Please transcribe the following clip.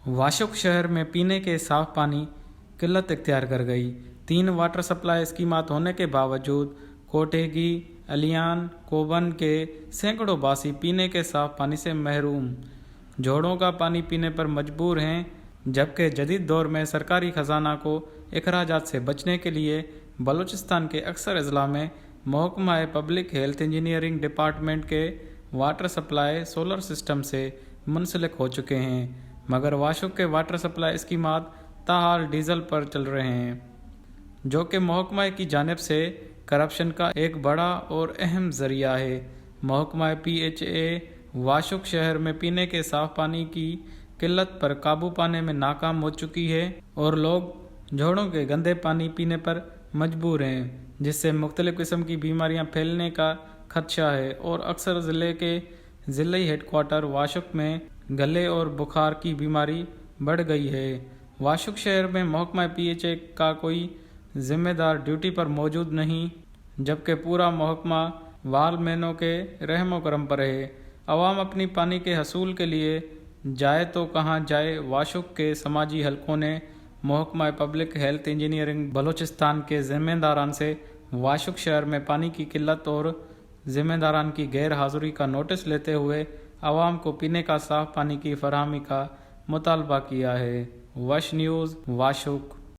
वाशुक शहर में पीने के साफ पानी किल्लत इख्तियार कर गई। 3 वाटर सप्लाई स्कीमात होने के बावजूद कोटेगी, अलियान, कोबन के सैकड़ों बासी पीने के साफ पानी से महरूम, जोड़ों का पानी पीने पर मजबूर हैं। जबकि जदीद दौर में सरकारी खजाना को अखराजात से बचने के लिए बलूचिस्तान के अक्सर अजला में महकमा पब्लिक हेल्थ इंजीनियरिंग डिपार्टमेंट के वाटर सप्लाई सोलर सिस्टम से मुंसलिक हो चुके हैं, मगर वाशुक के वाटर सप्लाई स्कीमात ताहाल डीजल पर चल रहे हैं, जो कि महकमा की जानिब से करप्शन का एक बड़ा और अहम जरिया है। महकमा PHA वाशुक शहर में पीने के साफ पानी की किल्लत पर काबू पाने में नाकाम हो चुकी है और लोग जोड़ों के गंदे पानी पीने पर मजबूर हैं, जिससे मुख्तलिफ किस्म की बीमारियां फैलने का खदशा है। और अक्सर ज़िले के ज़िले हेडक्वार्टर वाशुक में गले और बुखार की बीमारी बढ़ गई है। वाशुक शहर में महकमा PHA का कोई जिम्मेदार ड्यूटी पर मौजूद नहीं, जबकि पूरा महकमा वालमैनों के रहमो करम पर है। अवाम अपनी पानी के हसूल के लिए जाए तो कहाँ जाए। वाशुक के समाजी हलकों ने महकमा पब्लिक हेल्थ इंजीनियरिंग बलूचिस्तान के जिम्मेदारान से वाशुक शहर में पानी की किल्लत और जिम्मेदारान की गैर हाज़िरी का नोटिस लेते हुए अवाम को पीने का साफ पानी की फराहमी का मुतालबा किया है। वश न्यूज़, वाशुक।